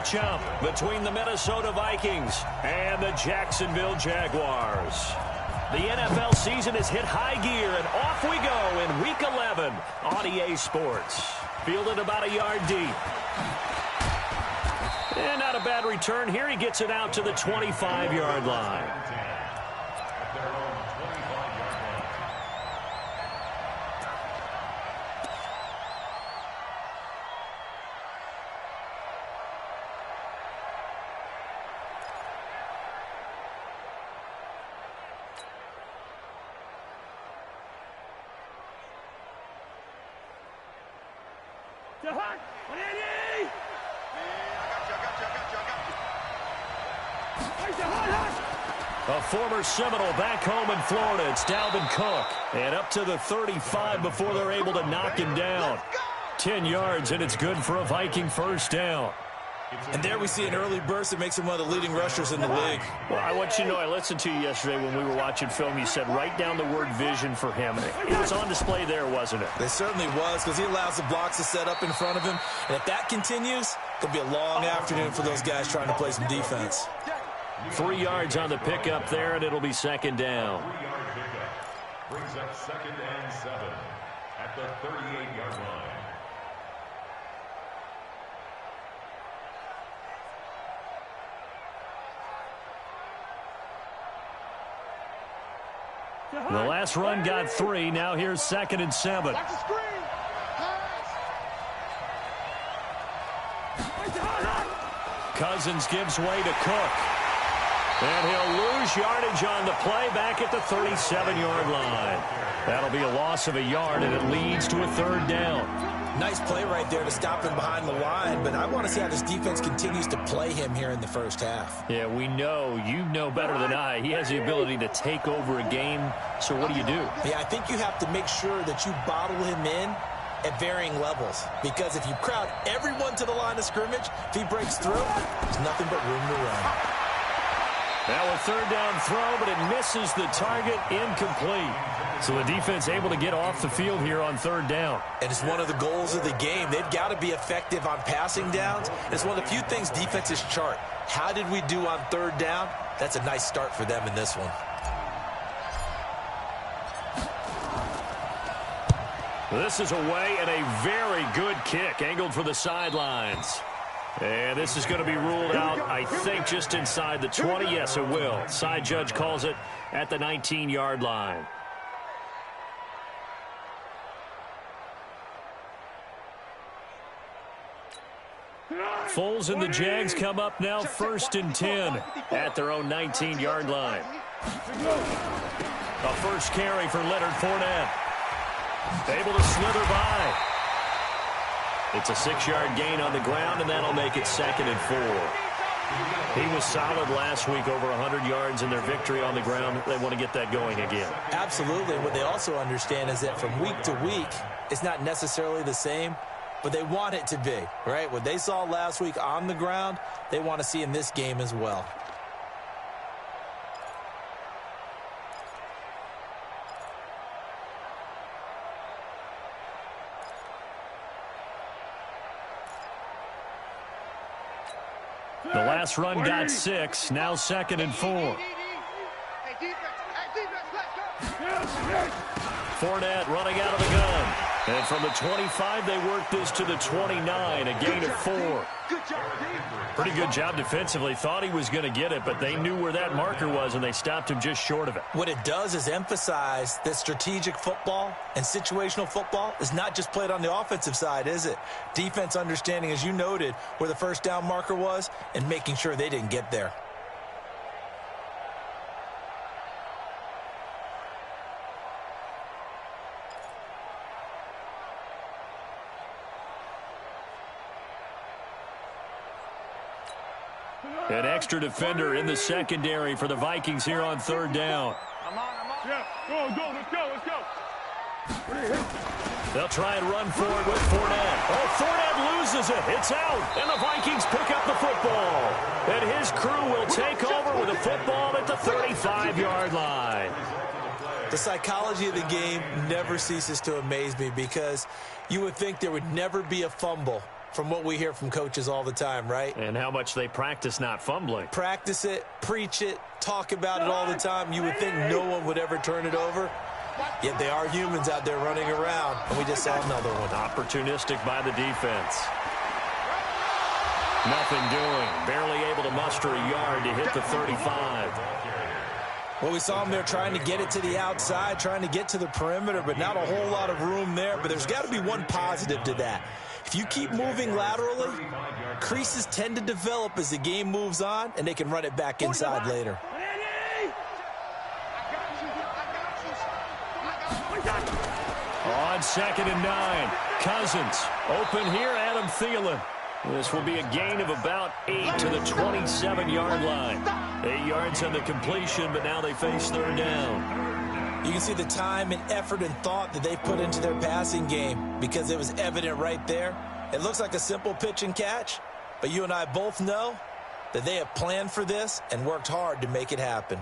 matchup between the Minnesota Vikings and the Jacksonville Jaguars. The NFL season has hit high gear, and off we go in Week 11 on EA Sports. Fielded about a yard deep. And not a bad return here. He gets it out to the 25-yard line. A former Seminole back home in Florida. It's Dalvin Cook. And up to the 35 before they're able to knock him down. 10 yards, and it's good for a Viking first down. And there we see an early burst that makes him one of the leading rushers in the league. Well, I want you to know, I listened to you yesterday when we were watching film. You said write down the word vision for him. It was on display there, wasn't it? It certainly was, because he allows the blocks to set up in front of him. And if that continues, it'll be a long afternoon for those guys trying to play some defense. 3 yards on the pickup there, and it'll be second down. 3-yard pickup brings up 2nd and 7 at the 38-yard line. The last run got 3. Now here's 2nd and 7. Cousins gives way to Cook. And he'll lose yardage on the play back at the 37-yard line. That'll be a loss of a yard, and it leads to a 3rd down. Nice play right there to stop him behind the line, but I want to see how this defense continues to play him here in the first half. Yeah, we know. You know better than I. He has the ability to take over a game, so what do you do? Yeah, I think you have to make sure that you bottle him in at varying levels, because if you crowd everyone to the line of scrimmage, if he breaks through, there's nothing but room to run. Now a 3rd down throw, but it misses the target, incomplete. So the defense able to get off the field here on 3rd down. And it's one of the goals of the game. They've got to be effective on passing downs. It's one of the few things defenses chart. How did we do on 3rd down? That's a nice start for them in this one. This is away, and a very good kick angled for the sidelines. And this is going to be ruled out, I think, just inside the 20. Yes, it will. Side judge calls it at the 19-yard line. Foles and the Jags come up now 1st and 10 at their own 19-yard line. A first carry for Leonard Fournette. Able to slither by. It's a 6-yard gain on the ground, and that'll make it 2nd and 4. He was solid last week, over 100 yards in their victory on the ground. They want to get that going again. Absolutely. What they also understand is that from week to week, it's not necessarily the same, but they want it to be, right? What they saw last week on the ground, they want to see in this game as well. The last run got 6. Now 2nd and 4. Fournette running out of the gun. And from the 25, they work this to the 29, a gain of 4. Pretty good job defensively. Thought he was going to get it, but they knew where that marker was, and they stopped him just short of it. What it does is emphasize that strategic football and situational football is not just played on the offensive side, is it? Defense understanding, as you noted, where the first down marker was and making sure they didn't get there. An extra defender in the secondary for the Vikings here on 3rd down. Yeah, let's go. They'll try and run forward with Fournette. Oh, Fournette loses it. It's out, and the Vikings pick up the football. And his crew will take over with a football at the 35-yard line. The psychology of the game never ceases to amaze me, because you would think there would never be a fumble from what we hear from coaches all the time, right? And how much they practice not fumbling. Practice it, preach it, talk about it all the time. You would think no one would ever turn it over. Yet they are humans out there running around, and we just saw another one. Opportunistic by the defense. Nothing doing. Barely able to muster a yard to hit the 35. Well, we saw him there trying to get it to the outside, trying to get to the perimeter, but not a whole lot of room there. But there's got to be one positive to that. If you keep moving laterally, creases tend to develop as the game moves on, and they can run it back inside later. On 2nd and 9, Cousins. Open here, Adam Thielen. This will be a gain of about 8 to the 27-yard line. 8 yards on the completion, but now they face 3rd down. You can see the time and effort and thought that they put into their passing game because it was evident right there. It looks like a simple pitch and catch, but you and I both know that they have planned for this and worked hard to make it happen.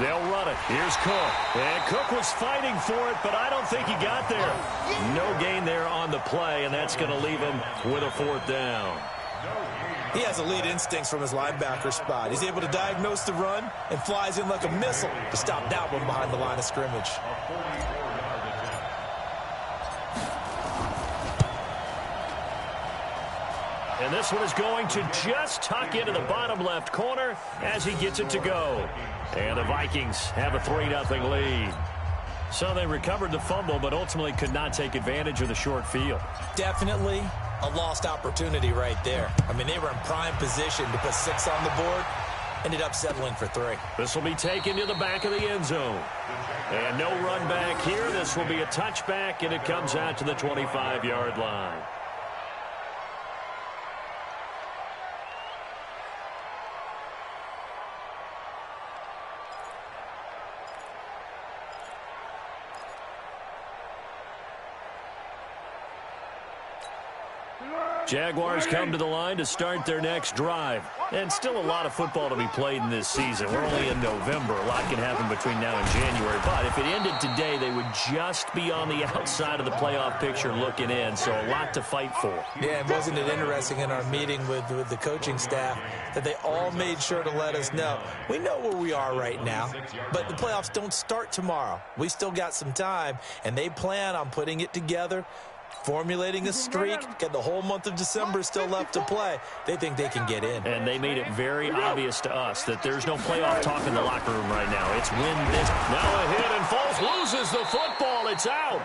They'll run it. Here's Cook. And Cook was fighting for it, but I don't think he got there. No gain there on the play, and that's going to leave him with a 4th down. He has elite instincts from his linebacker spot. He's able to diagnose the run and flies in like a missile to stop that one behind the line of scrimmage. And this one is going to just tuck into the bottom left corner as he gets it to go. And the Vikings have a 3-0 lead. So they recovered the fumble, but ultimately could not take advantage of the short field. Definitely a lost opportunity right there. I mean, they were in prime position to put 6 on the board. Ended up settling for 3. This will be taken to the back of the end zone. And no run back here. This will be a touchback, and it comes out to the 25-yard line. Jaguars come to the line to start their next drive. And still a lot of football to be played in this season. We're only in November. A lot can happen between now and January. But if it ended today, they would just be on the outside of the playoff picture looking in. So a lot to fight for. Yeah, and wasn't it interesting in our meeting with the coaching staff that they all made sure to let us know, we know where we are right now, but the playoffs don't start tomorrow. We still got some time, and they plan on putting it together, formulating a streak, get the whole month of December still left to play. They think they can get in. And they made it very obvious to us that there's no playoff talk in the locker room right now. It's win this. Now a hit, and Foles loses the football. It's out.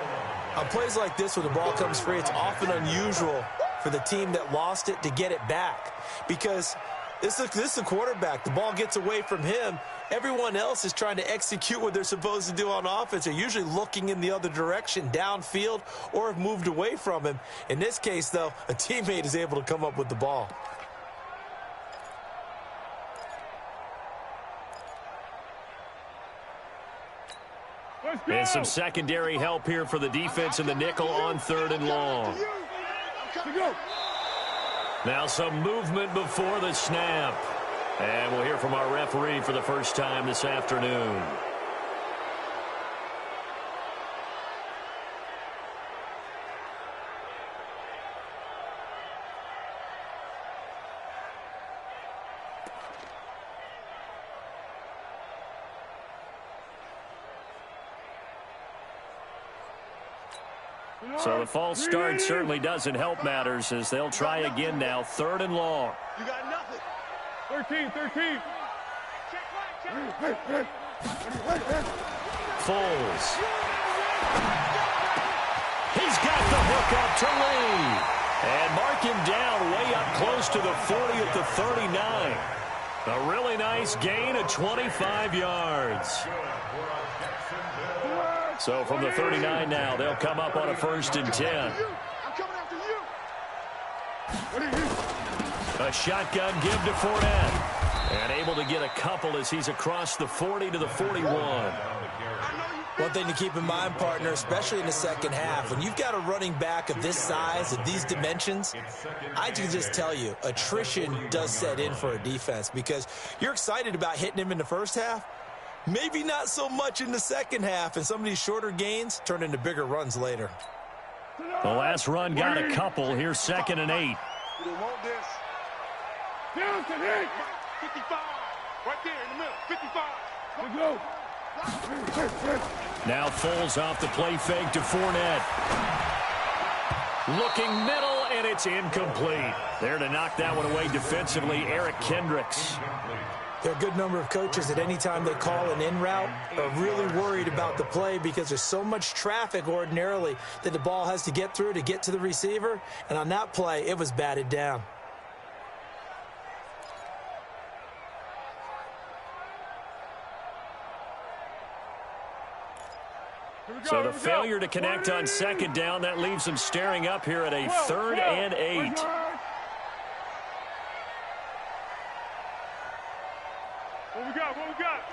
On plays like this where the ball comes free, it's often unusual for the team that lost it to get it back. Because this is a quarterback. The ball gets away from him. Everyone else is trying to execute what they're supposed to do on offense. They're usually looking in the other direction, downfield, or have moved away from him. In this case, though, a teammate is able to come up with the ball. And some secondary help here for the defense in the nickel on 3rd and long. Now some movement before the snap. And we'll hear from our referee for the first time this afternoon. So the false start certainly doesn't help matters as they'll try again now. 3rd and long. You got nothing. 13. Foles. He's got the hook up to Lee. And mark him down way up close to the 40 at the 39. A really nice gain of 25 yards. So from the 39 now, they'll come up on a 1st and 10. I'm coming after you. A shotgun give to Fournette. And able to get a couple as he's across the 40 to the 41. One thing to keep in mind, partner, especially in the second half, when you've got a running back of this size, of these dimensions, I can just tell you, attrition does set in for a defense because you're excited about hitting him in the first half, maybe not so much in the second half, and some of these shorter gains turn into bigger runs later. The last run got a couple. Here's 2nd and 8. You don't want this. Down to 8. 55. Right there in the middle. 55. Let's go. Now Foles off the play fake to Fournette. Looking middle, and it's incomplete. There to knock that one away defensively, Eric Kendricks. There are a good number of coaches at any time they call an in route are really worried about the play because there's so much traffic ordinarily that the ball has to get through to get to the receiver. And on that play, it was batted down. So the failure to connect on 2nd down, that leaves them staring up here at a 3rd and 8. What we got? What we got?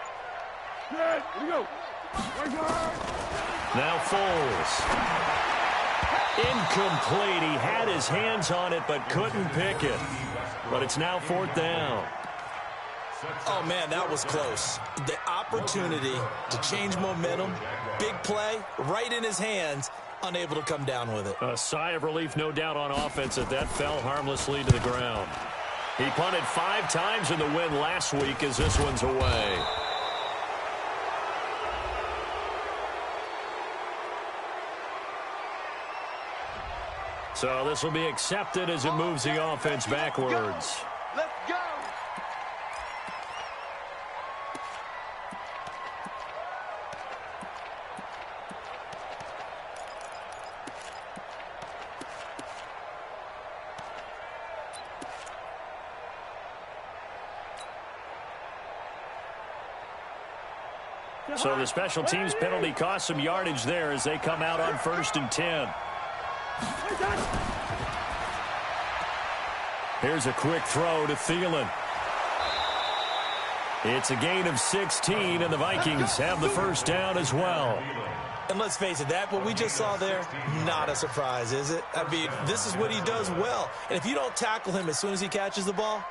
Good. Here we go. Now Foles. Incomplete. He had his hands on it but couldn't pick it. But it's now 4th down. Oh, man, that was close. The opportunity to change momentum, big play, right in his hands, unable to come down with it. A sigh of relief, no doubt, on offense that fell harmlessly to the ground. He punted 5 times in the win last week as this one's away. So this will be accepted as it moves the offense backwards. Let's go. So the special teams penalty cost some yardage there as they come out on 1st and 10. Here's a quick throw to Thielen. It's a gain of 16, and the Vikings have the 1st down as well. And let's face it, what we just saw there, not a surprise, is it? I mean, this is what he does well. And if you don't tackle him as soon as he catches the ball,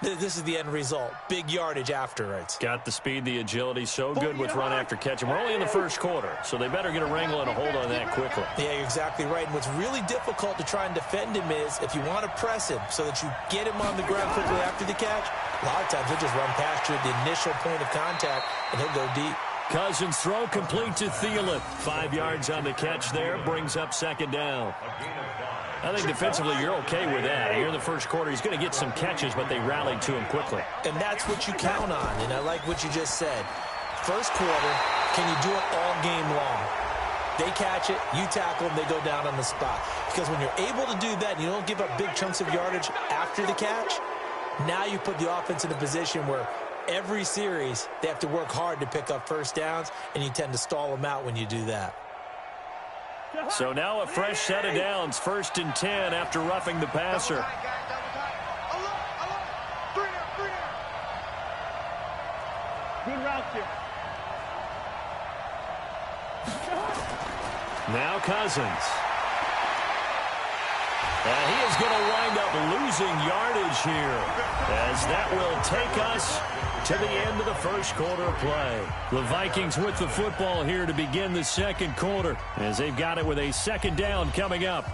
this is the end result. Big yardage afterwards. Got the speed, the agility, so good with run after catch. And we're only in the 1st quarter, so they better get a wrangle and a hold on that quickly. Yeah, you're exactly right. And what's really difficult to try and defend him is if you want to press him so that you get him on the ground quickly after the catch, a lot of times he'll just run past you at the initial point of contact, and he'll go deep. Cousins throw complete to Thielen. 5 yards on the catch there, brings up 2nd down. I think defensively you're okay with that. Here in the 1st quarter, he's going to get some catches, but they rallied to him quickly. And that's what you count on, and I like what you just said. 1st quarter, can you do it all game long? They catch it, you tackle them, they go down on the spot. Because when you're able to do that and you don't give up big chunks of yardage after the catch, now you put the offense in a position where every series they have to work hard to pick up 1st downs, and you tend to stall them out when you do that. So now a fresh set of downs, 1st and 10 after roughing the passer. Good route here. Now Cousins. And he is going to wind up losing yardage here, as that will take us to the end of the 1st quarter of play. The Vikings with the football here to begin the 2nd quarter, as they've got it with a 2nd down coming up.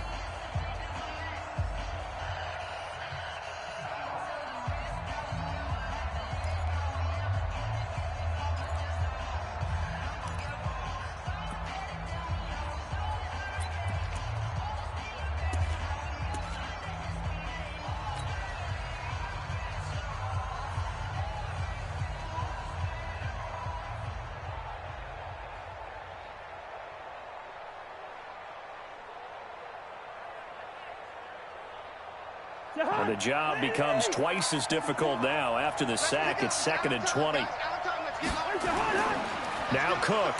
And the job becomes twice as difficult now. After the sack, it's 2nd and 20. Now Cook.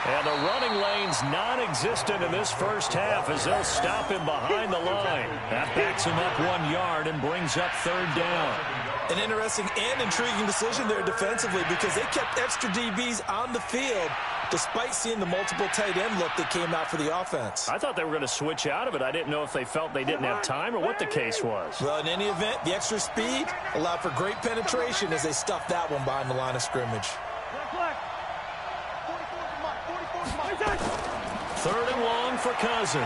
And the running lane's non-existent in this 1st half as they'll stop him behind the line. That backs him up 1 yard and brings up 3rd down. An interesting and intriguing decision there defensively because they kept extra DBs on the field despite seeing the multiple tight end look that came out for the offense. I thought they were going to switch out of it. I didn't know if they felt they didn't have time or what the case was. Well, in any event, the extra speed allowed for great penetration as they stuffed that one behind the line of scrimmage. Third and long for Cousins.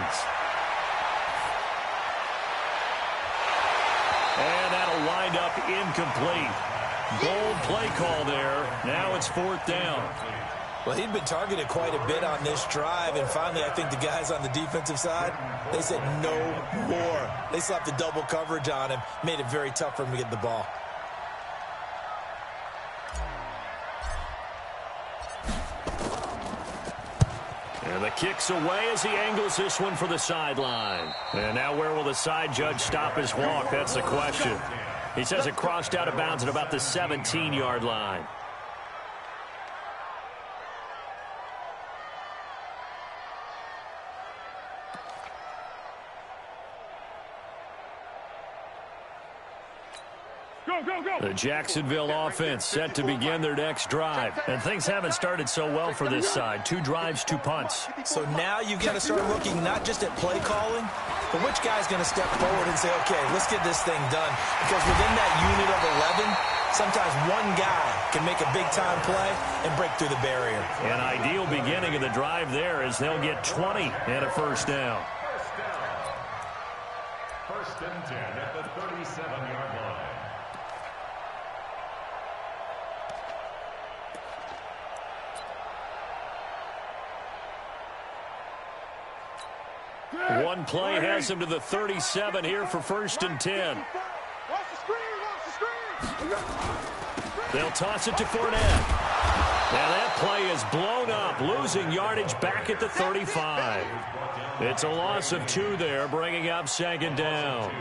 And that'll wind up incomplete. Bold play call there. Now it's fourth down. Well, he'd been targeted quite a bit on this drive, and finally I think the guys on the defensive side, they said no more. They slapped the double coverage on him, made it very tough for him to get the ball. And the kick's away as he angles this one for the sideline. And now where will the side judge stop his walk? That's the question. He says it crossed out of bounds at about the 17-yard line. The Jacksonville offense set to begin their next drive. And things haven't started so well for this side. 2 drives, 2 punts. So now you've got to start looking not just at play calling, but which guy's going to step forward and say, okay, let's get this thing done. Because within that unit of 11, sometimes one guy can make a big-time play and break through the barrier. An ideal beginning of the drive there as they'll get 20 and a first down. First and 10 at the 37-yard line. One play has him to the 37 here for first and 10. They'll toss it to Fournette. Now that play is blown up, losing yardage back at the 35. It's a loss of 2 there, bringing up second down.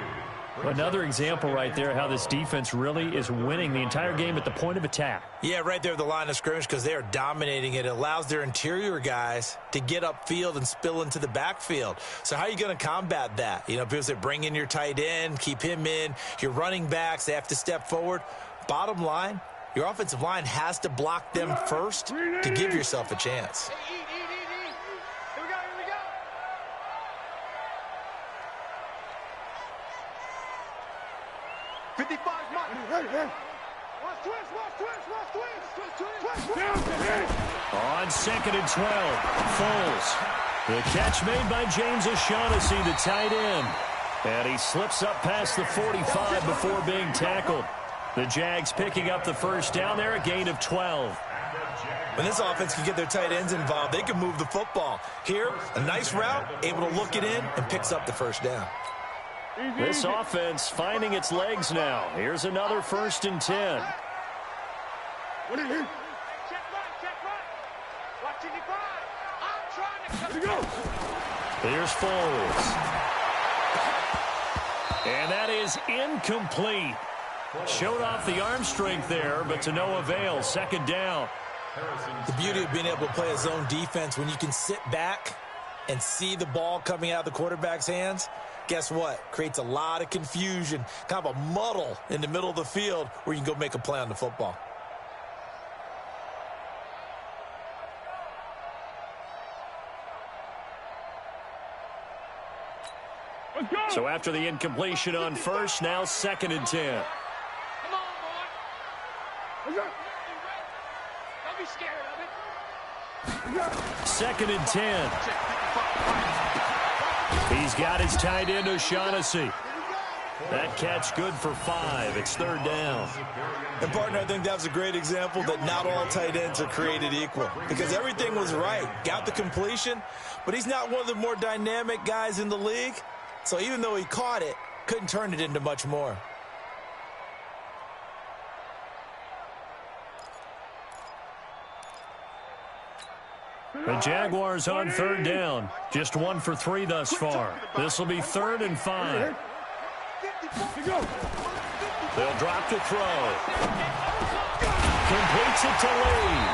Another example right there how this defense really is winning the entire game at the point of attack. Yeah, right there at the line of scrimmage because they are dominating it. It allows their interior guys to get upfield and spill into the backfield. So how are you going to combat that? You know, people say bring in your tight end, keep him in. Your running backs, they have to step forward. Bottom line, your offensive line has to block them first to give yourself a chance. Here we go. 55 Mike. Watch twist. On second and 12, Foles. The catch made by James O'Shaughnessy, the tight end. And he slips up past the 45 before being tackled. The Jags picking up the first down there, a gain of 12. When this offense can get their tight ends involved, they can move the football. Here, a nice route, able to look it in, and picks up the first down. This offense finding its legs now. Here's another first and 10. Check right. Watch it, I'm trying to go. Here's Foles. And that is incomplete. Showed off the arm strength there, but to no avail. Second down. The beauty of being able to play a zone defense when you can sit back and see the ball coming out of the quarterback's hands, guess what? Creates a lot of confusion, kind of a muddle in the middle of the field where you can go make a play on the football. So after the incompletion on first, now second and 10. Come on, boy. Don't be scared of it. Second and 10. He's got his tight end, O'Shaughnessy. That catch good for 5. It's third down. And, partner, I think that was a great example that not all tight ends are created equal because everything was right. Got the completion, but he's not one of the more dynamic guys in the league. So even though he caught it, couldn't turn it into much more. The Jaguars on third down. Just 1 for 3 thus far. This will be third and 5. They'll drop to throw. Completes it to Lee.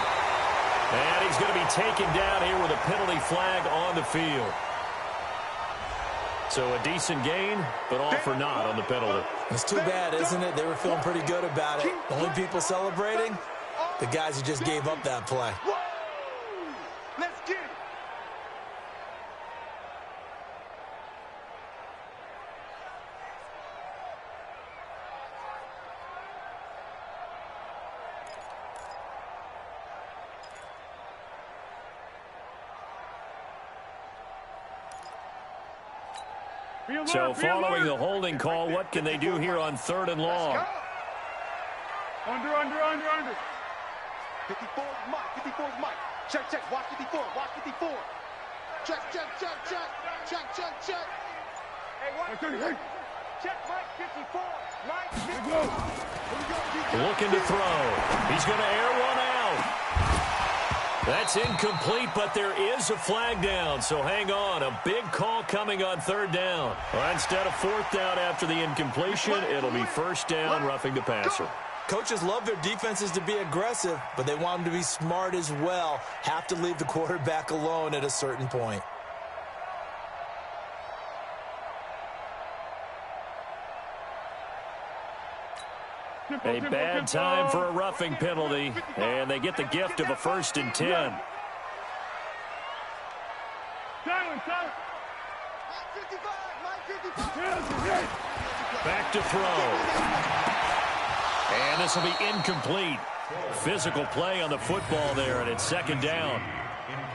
And he's going to be taken down here with a penalty flag on the field. So a decent gain, but all for naught on the penalty. It's too bad, isn't it? They were feeling pretty good about it. The only people celebrating, the guys who just gave up that play. Let's get it. So following the holding call, what can they do here on 3rd and long? Under. 54's Mike. 54's Mike. Check. Watch 54. Watch 54. Check. Hey, watch. Check Mike 54. Mike 54. Looking to throw. He's going to air one out. That's incomplete, but there is a flag down, so hang on. A big call coming on 3rd down. Well, instead of 4th down after the incompletion, it'll be 1st down, roughing the passer. Coaches love their defenses to be aggressive, but they want them to be smart as well. Have to leave the quarterback alone at a certain point. A bad time for a roughing penalty, and they get the gift of a 1st and 10. Silent. Back to throw. And this will be incomplete. Physical play on the football there, and it's 2nd down.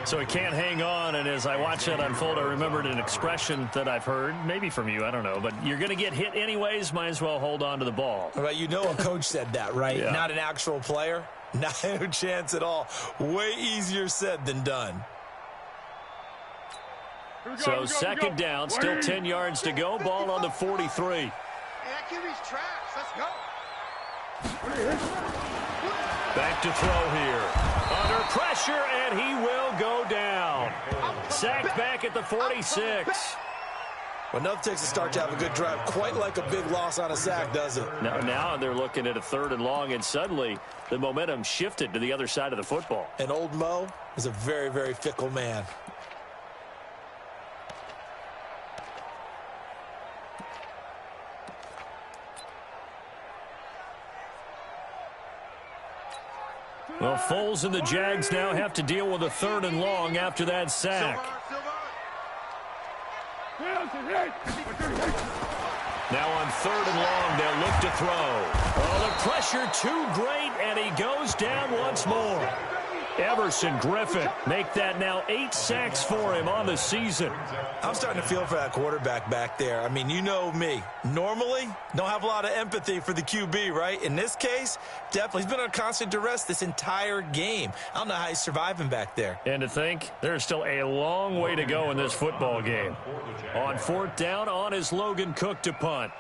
So he can't hang on, and as I watch that unfold, I remembered an expression that I've heard, maybe from you, I don't know, but you're going to get hit anyways, might as well hold on to the ball. Right, you know a coach said that, right? Yeah. Not an actual player. Not a chance at all. Way easier said than done. So 2nd down, still 10 yards to go, ball on the 43. Hey, that QB's trash. Let's go. Back to throw here. Under pressure, and he will go down. Sacked back at the 46. Well, enough takes to start to have a good drive. Quite like a big loss on a sack, does it? Now they're looking at a 3rd and long, and suddenly the momentum shifted to the other side of the football. And old Mo is a very, very fickle man. Well, Foles and the Jags now have to deal with a 3rd and long after that sack. Now on 3rd and long, they'll look to throw. Oh, the pressure too great, and he goes down once more. Everson Griffin make that now 8 sacks for him on the season. I'm starting to feel for that quarterback back there. I mean, you know me. Normally, don't have a lot of empathy for the QB, right? In this case, definitely. He's been on constant duress this entire game. I don't know how he's surviving back there. And to think, there's still a long way to go in this football game. On 4th down, on is Logan Cook to punt.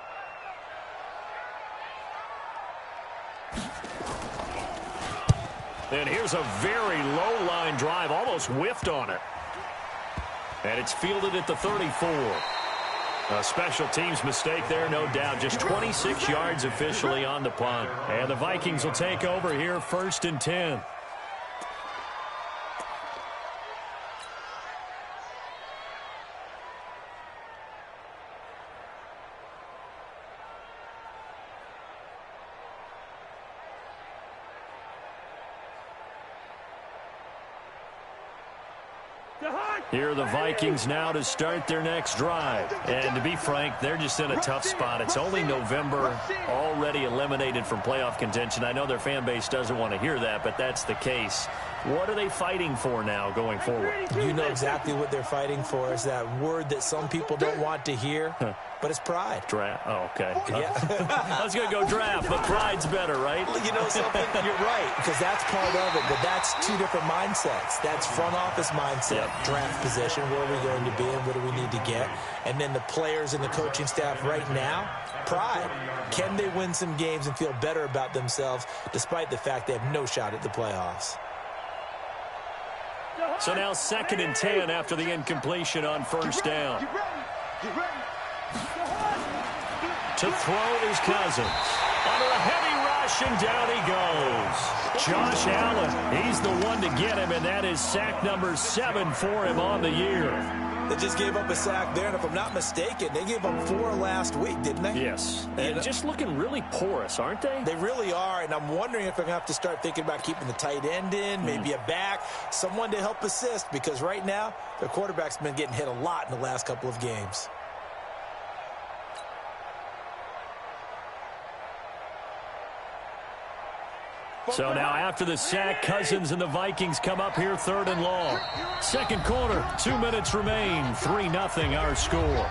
And here's a very low-line drive, almost whiffed on it. And it's fielded at the 34. A special teams mistake there, no doubt. Just 26 yards officially on the punt. And the Vikings will take over here, 1st and 10. Here are the Vikings now to start their next drive. And to be frank, they're just in a tough spot. It's only November, already eliminated from playoff contention. I know their fan base doesn't want to hear that, but that's the case. What are they fighting for now going forward? You know exactly what they're fighting for. Is that word that some people don't want to hear, but it's pride. Draft. Oh, okay. Yeah. I was going to go draft, but pride's better, right? You know something? You're right, because that's part of it, but that's two different mindsets. That's front office mindset, draft position, where are we going to be and what do we need to get? And then the players and the coaching staff right now, pride. Can they win some games and feel better about themselves despite the fact they have no shot at the playoffs? So now 2nd and 10 after the incompletion on 1st down. To throw is Cousins. Under a heavy rush, and down he goes. Josh Allen, he's the one to get him, and that is sack number 7 for him on the year. They just gave up a sack there, and if I'm not mistaken, they gave up 4 last week, didn't they? Yes. And just looking really porous, aren't they? They really are, and I'm wondering if they're going to have to start thinking about keeping the tight end in, maybe a back, someone to help assist, because right now, their quarterback's been getting hit a lot in the last couple of games. So now after the sack, Cousins and the Vikings come up here 3rd and long. Second quarter, 2 minutes remain, 3-0 our score.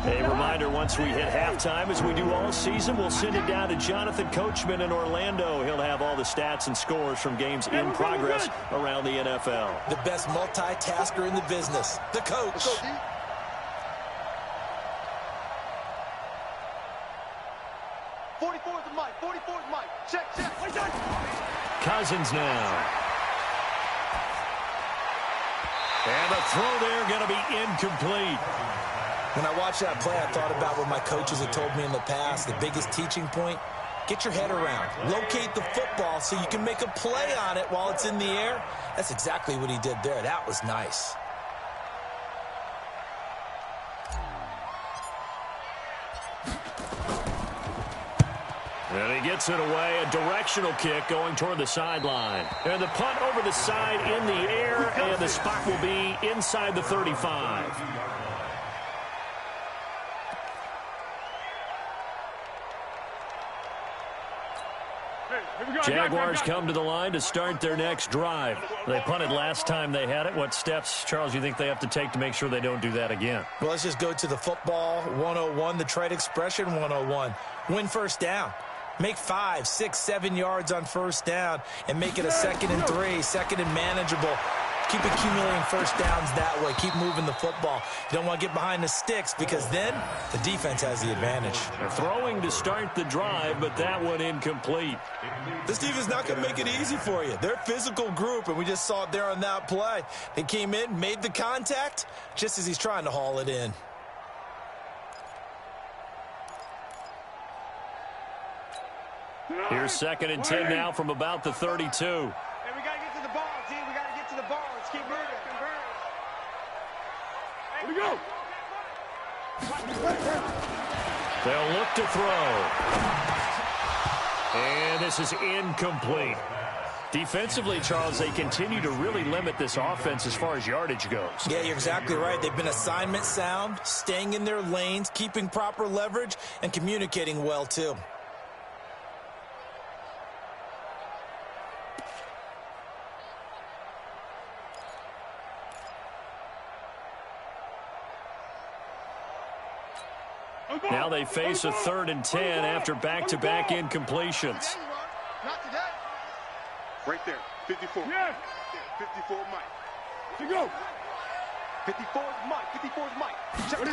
A reminder, once we hit halftime, as we do all season, we'll send it down to Jonathan Coachman in Orlando. He'll have all the stats and scores from games in progress around the NFL. The best multitasker in the business, the coach. 44 is the mic. 44 is Mike. Check. Cousins now. And the throw there going to be incomplete. When I watched that play, I thought about what my coaches had told me in the past. The biggest teaching point, get your head around. Locate the football so you can make a play on it while it's in the air. That's exactly what he did there. That was nice. And he gets it away, a directional kick going toward the sideline. And the punt over the side in the air, and the spot will be inside the 35. Jaguars come to the line to start their next drive. They punted last time they had it. What steps, Charles, you think they have to take to make sure they don't do that again? Well, let's just go to the football 101, the trade expression 101. Win first down. Make 5, 6, 7 yards on first down and make it a 2nd and 3, 2nd and manageable. Keep accumulating first downs that way. Keep moving the football. You don't want to get behind the sticks because then the defense has the advantage. They're throwing to start the drive, but that one incomplete. This defense is not going to make it easy for you. They're a physical group, and we just saw it there on that play. They came in, made the contact, just as he's trying to haul it in. Here's 2nd and 10 now from about the 32. Hey, we got to get to the ball, G. We got to get to the ball. Let's keep moving. Here we go. They'll look to throw. And this is incomplete. Defensively, Charles, they continue to really limit this offense as far as yardage goes. Yeah, you're exactly right. They've been assignment sound, staying in their lanes, keeping proper leverage, and communicating well, too. Now they face a 3rd and 10 after back-to-back incompletions. Not today. Right there. 54. Yes. 54 Mike. To go. 54 is Mike. 54 is Mike. Check.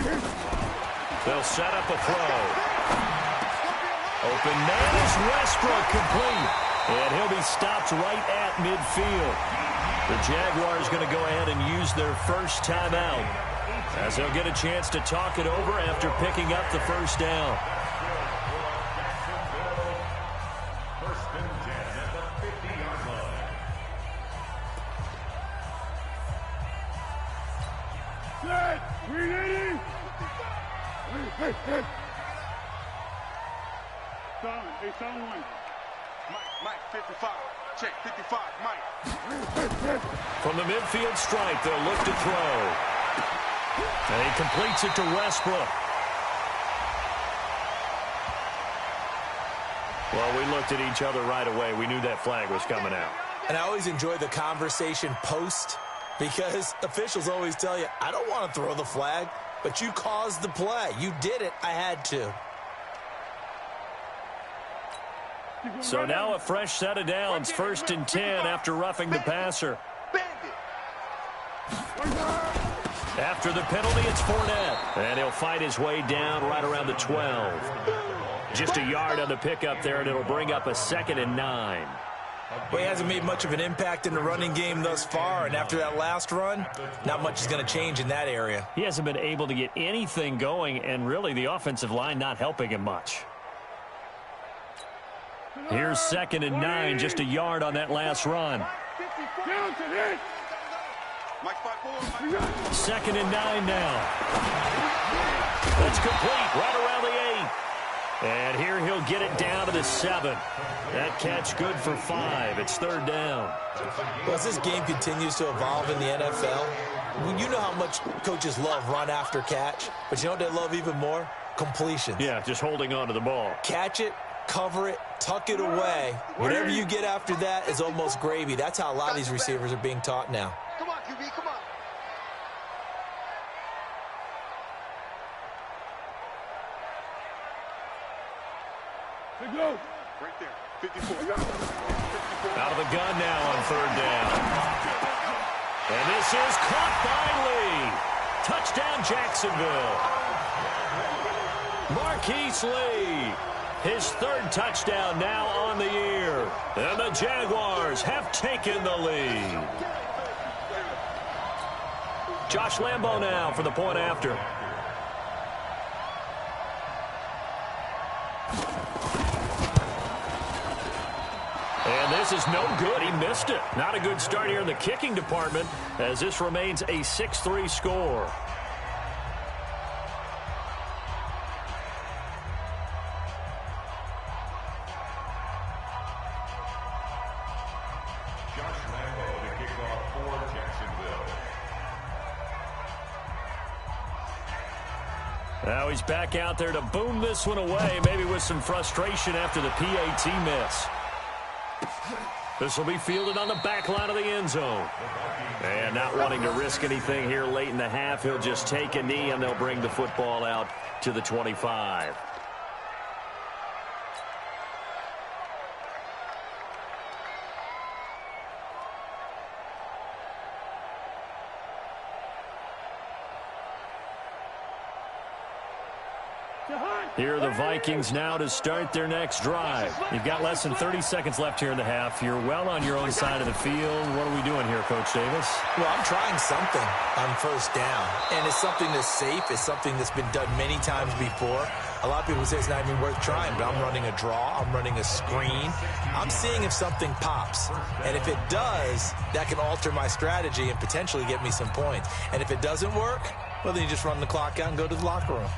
They'll set up a throw. Open man is Westbrook, complete. And he'll be stopped right at midfield. The Jaguars going to go ahead and use their first timeout, as they'll get a chance to talk it over after picking up the first down. First and 10 at the 50-yard line. Set. 380. Hey. Sound one. Mike, 55. Check, 55, Mike. From the midfield stripe, they'll look to throw. And he completes it to Westbrook. Well, we looked at each other right away. We knew that flag was coming out. And I always enjoy the conversation post, because officials always tell you, I don't want to throw the flag, but you caused the play. You did it. I had to. So now a fresh set of downs, 1st and 10 after roughing the passer. After the penalty, it's Fournette. And he'll fight his way down right around the 12. Just a yard on the pickup there, and it'll bring up a 2nd and 9. Well, he hasn't made much of an impact in the running game thus far, and after that last run, not much is going to change in that area. He hasn't been able to get anything going, and really the offensive line not helping him much. Here's 2nd and 9, just a yard on that last run. Down to this. 2nd and 9 now. That's complete right around the 8. And here he'll get it down to the 7. That catch good for 5. It's 3rd down. Well, as this game continues to evolve in the NFL, you know how much coaches love run after catch, but you know what they love even more? Completions. Yeah, just holding on to the ball. Catch it, cover it, tuck it away. Whatever you get after that is almost gravy. That's how a lot of these receivers are being taught now. Come on, QB, come on. To go. Right there. 54. Out of the gun now on 3rd down. And this is caught by Lee. Touchdown, Jacksonville. Marquise Lee. His 3rd touchdown now on the year. And the Jaguars have taken the lead. Josh Lambo now for the point after. And this is no good. He missed it. Not a good start here in the kicking department as this remains a 6-3 score. Josh Lambo to kick off for Jacksonville. Now he's back out there to boom this one away, maybe with some frustration after the PAT miss. This will be fielded on the back line of the end zone. And not wanting to risk anything here late in the half, he'll just take a knee and they'll bring the football out to the 25. Here are the Vikings now to start their next drive. You've got less than 30 seconds left here in the half. You're well on your own side of the field. What are we doing here, Coach Davis? Well, I'm trying something on 1st down, and it's something that's safe. It's something that's been done many times before. A lot of people say it's not even worth trying, but I'm running a draw. I'm running a screen. I'm seeing if something pops, and if it does, that can alter my strategy and potentially get me some points. And if it doesn't work, well, then you just run the clock out and go to the locker room.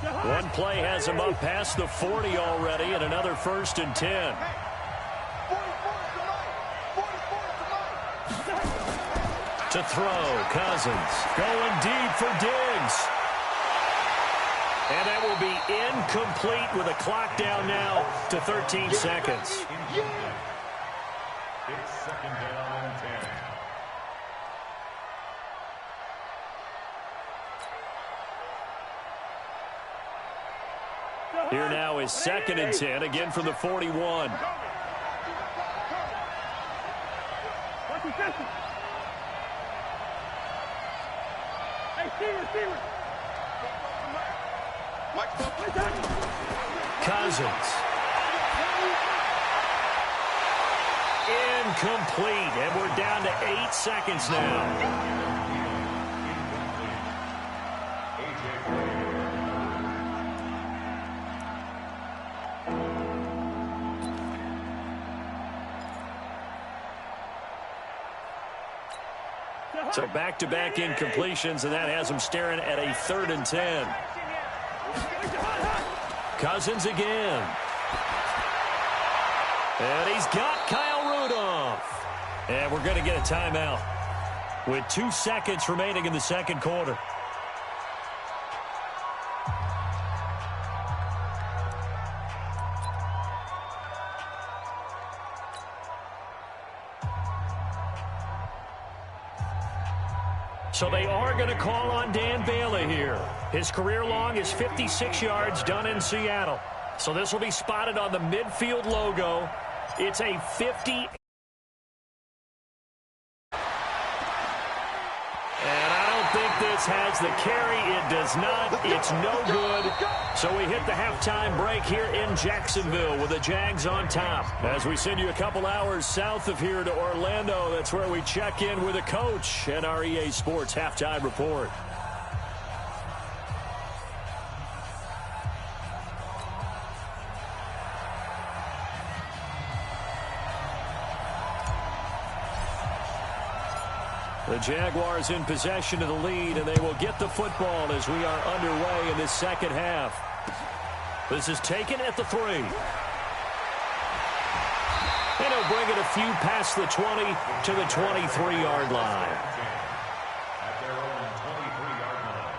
One play has him up past the 40 already, and another 1st and 10. To throw, Cousins going deep for Diggs. And that will be incomplete with a clock down now to 13 seconds. It's 2nd down and 10. Here now is 2nd and 10, again from the 41. Cousins. Incomplete, and we're down to 8 seconds now. So back-to-back incompletions, and that has him staring at a 3rd and 10. Cousins again. And he's got Kyle Rudolph. And we're going to get a timeout with 2 seconds remaining in the 2nd quarter. So they are going to call on Dan Bailey here. His career long is 56 yards done in Seattle. So this will be spotted on the midfield logo. It's a 50. And I don't think this has the carry. It does not. It's no good. So we hit the halftime break here in Jacksonville with the Jags on top. As we send you a couple hours south of here to Orlando, that's where we check in with the coach and our EA Sports halftime report. The Jaguars in possession of the lead, and they will get the football as we are underway in this second half. This is taken at the 3. And he'll bring it a few past the 20 to the 23-yard line. At their own 23-yard line.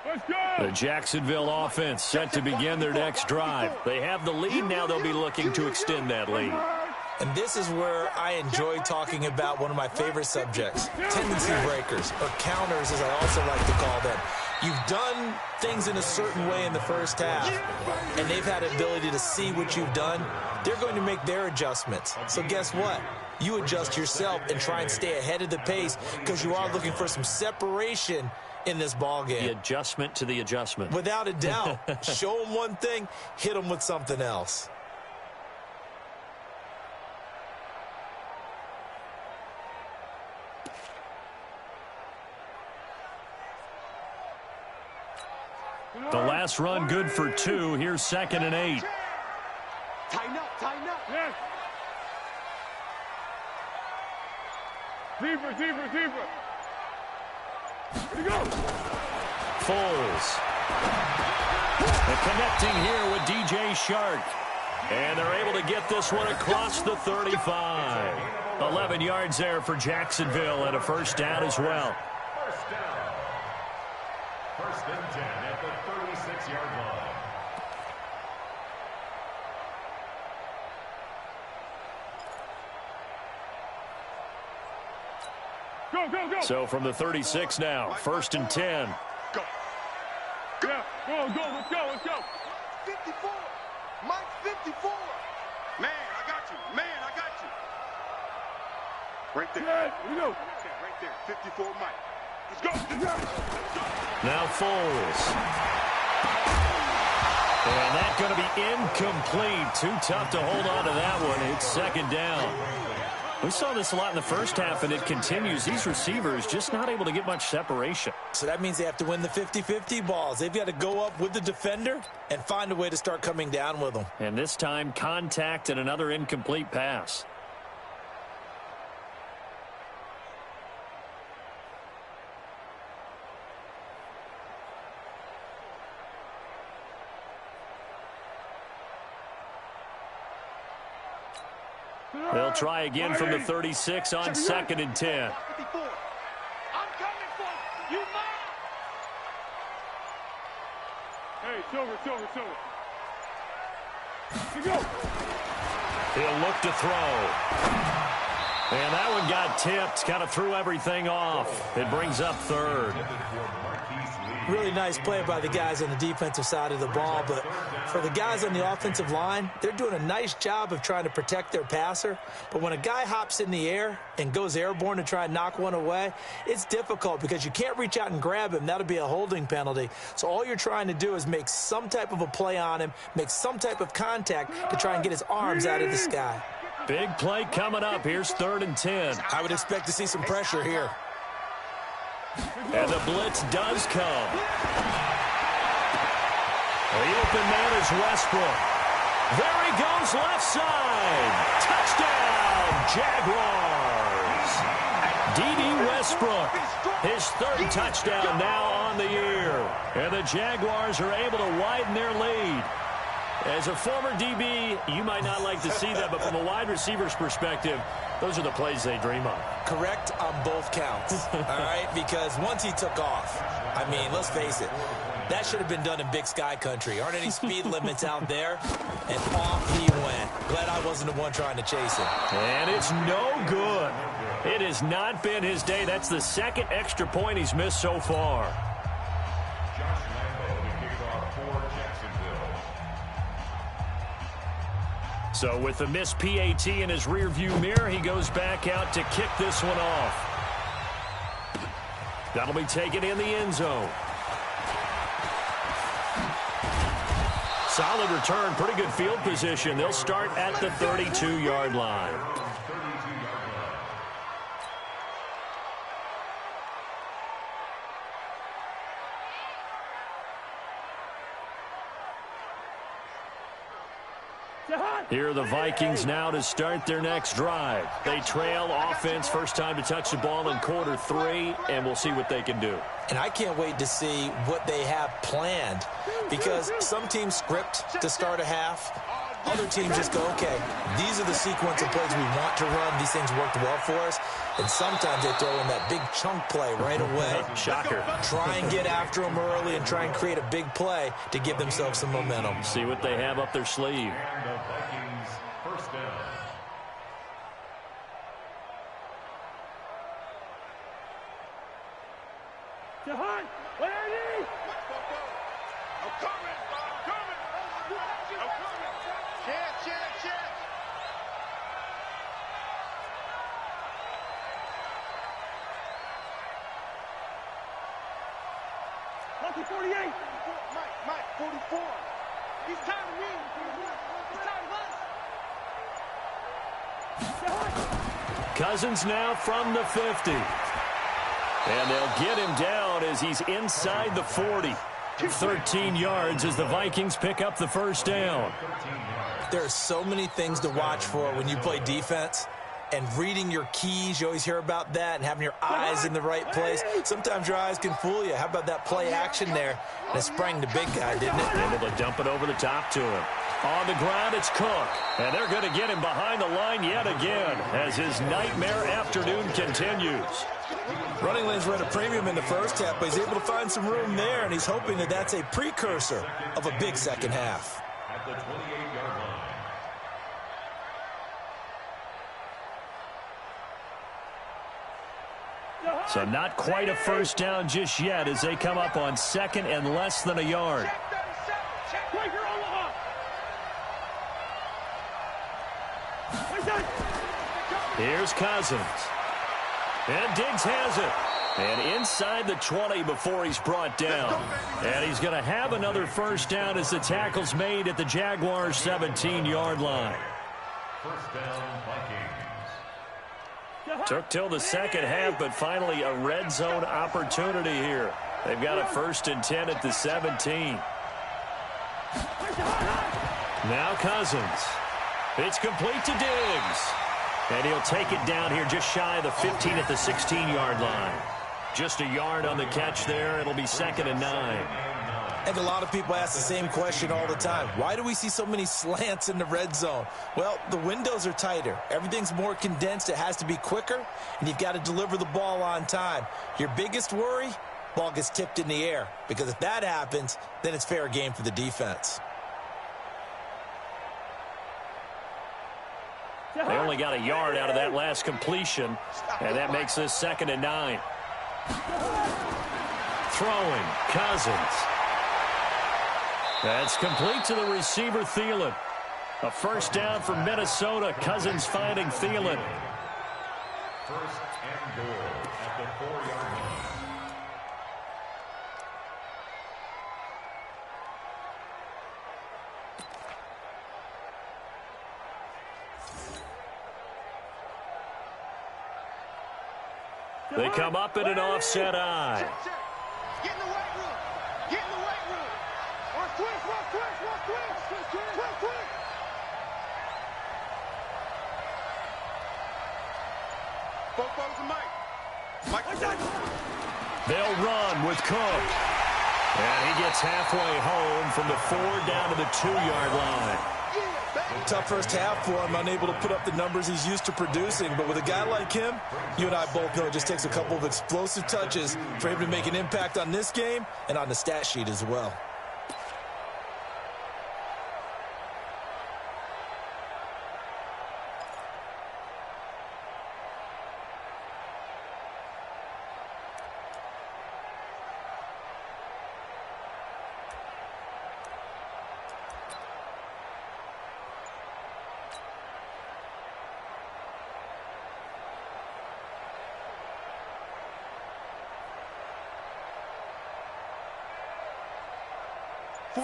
Let's go. The Jacksonville offense set to begin their next drive. They have the lead. Now they'll be looking to extend that lead. And this is where I enjoy talking about one of my favorite subjects, tendency breakers, or counters as I also like to call them. You've done things in a certain way in the first half, and they've had the ability to see what you've done. They're going to make their adjustments. So guess what? You adjust yourself and try and stay ahead of the pace because you are looking for some separation in this ball game. The adjustment to the adjustment. Without a doubt. Show them one thing, hit them with something else. The last run good for 2. Here's 2nd and 8. Tighten up, tighten up. Yes. Deeper, deeper, deeper. Here we go. Foles. And connecting here with DJ Shark. And they're able to get this one across the 35. 11 yards there for Jacksonville and a first down as well. First down. 1st and 10 at the 36-yard line. Go, go, go. So from the 36 now, 1st and 10. Go. Yeah, go, go, let's go, let's go. 54. Mike 54. Man, I got you. Man, I got you. Right there. Yeah, here we go. Right there. 54 Mike. Let's go. Now Foles. And that's going to be incomplete. Too tough to hold on to that one. It's 2nd down. We saw this a lot in the first half, and it continues. These receivers just not able to get much separation. So that means they have to win the 50-50 balls. They've got to go up with the defender and find a way to start coming down with them. And this time, contact and another incomplete pass. They'll try again from the 36 on 2nd and 10. 54. I'm coming for you. You mine. Hey, Silver, Silver, Silver. Here we go. He'll look to throw. And that one got tipped, kind of threw everything off. It brings up 3rd. Really nice play by the guys on the defensive side of the ball, but for the guys on the offensive line, they're doing a nice job of trying to protect their passer. But when a guy hops in the air and goes airborne to try and knock one away, it's difficult because you can't reach out and grab him. That'll be a holding penalty. So all you're trying to do is make some type of a play on him, make some type of contact to try and get his arms out of the sky. Big play coming up. Here's 3rd and 10. I would expect to see some pressure here. And the blitz does come. The open man is Westbrook. There he goes left side. Touchdown, Jaguars. D.D. Westbrook, his 3rd touchdown now on the year. And the Jaguars are able to widen their lead. As a former DB, you might not like to see that, but from a wide receiver's perspective, those are the plays they dream of. Correct on both counts, all right? Because once he took off, I mean, let's face it, that should have been done in Big Sky country. Aren't any speed limits out there? And off he went. Glad I wasn't the one trying to chase him. And it's no good. It has not been his day. That's the 2nd extra point he's missed so far. Josh Lambo to kick off for Jacksonville. So with the missed PAT in his rearview mirror, he goes back out to kick this one off. That'll be taken in the end zone. Solid return, pretty good field position. They'll start at the 32-yard line. 32-yard Here are the Vikings now to start their next drive. They trail offense, first time to touch the ball in quarter 3, and we'll see what they can do. And I can't wait to see what they have planned, because some teams script to start a half. Other teams just go, okay, these are the sequence of plays we want to run. These things worked well for us. And sometimes they throw in that big chunk play right away. Shocker. Try and get after them early and try and create a big play to give themselves some momentum. See what they have up their sleeve. And the Vikings first down. Jahan, where are you? I'm coming. I'm coming. I'm coming. Chance. Lucky 48. Mike, 44. He's tired of me. He's tired of us. Cousins now from the 50. And they'll get him down as he's inside the 40. 13 yards as the Vikings pick up the first down. There are so many things to watch for when you play defense. And reading your keys, you always hear about that, and having your eyes in the right place. Sometimes your eyes can fool you. How about that play action there? And it sprang the big guy, didn't it? Able to dump it over the top to him. On the ground, it's Cook. And they're going to get him behind the line yet again as his nightmare afternoon continues. Running lanes were at a premium in the first half, but he's able to find some room there, and he's hoping that that's a precursor of a big second half. At the 28-yard line. So not quite a first down just yet as they come up on second and less than a yard. Check Quaker Omaha. Here's Cousins. And Diggs has it. And inside the 20 before he's brought down. And he's going to have another first down as the tackle's made at the Jaguars' 17-yard line. First down, Vikings. Took till the second half, but finally a red zone opportunity here. They've got a 1st and 10 at the 17. Now Cousins. It's complete to Diggs. And he'll take it down here just shy of the 15 at the 16-yard line. Just a yard on the catch there. It'll be 2nd and 9. And a lot of people ask the same question all the time. Why do we see so many slants in the red zone? Well, the windows are tighter. Everything's more condensed. It has to be quicker, and you've got to deliver the ball on time. Your biggest worry, ball gets tipped in the air, because if that happens, then it's fair game for the defense. They only got a yard out of that last completion, and that makes this 2nd and 9. Throwing, Cousins. That's complete to the receiver, Thielen. A first down for Minnesota. Cousins finding Thielen. 1st and goal at the 4-yard line. They come up in an offset eye. Get in the weight room. Get in the weight room. One twist. Both and Mike. They'll run with Cook. And he gets halfway home from the 4 down to the 2-yard line. Tough first half for him, unable to put up the numbers he's used to producing. But with a guy like him, you and I both know it just takes a couple of explosive touches for him to make an impact on this game and on the stat sheet as well.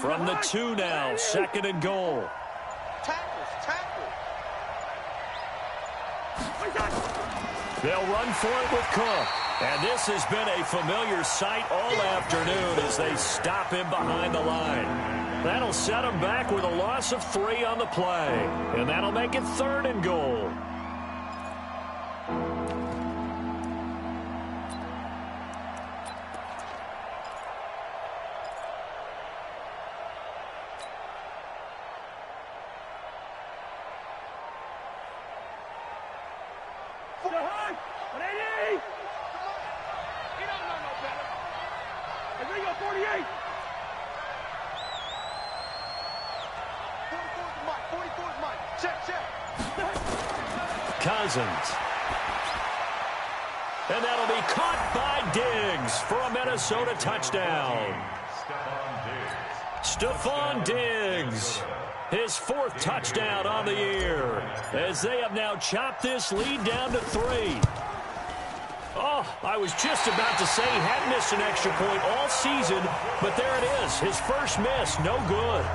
From the 2 now, 2nd and goal. Tackles. They'll run for it with Cook. And this has been a familiar sight all afternoon as they stop him behind the line. That'll set him back with a loss of 3 on the play. And that'll make it 3rd and goal. Cousins. And that'll be caught by Diggs for a Minnesota touchdown. Stephon Diggs, his 4th touchdown on the year, as they have now chopped this lead down to 3. Oh, I was just about to say he hadn't missed an extra point all season, but there it is, his first miss, no good.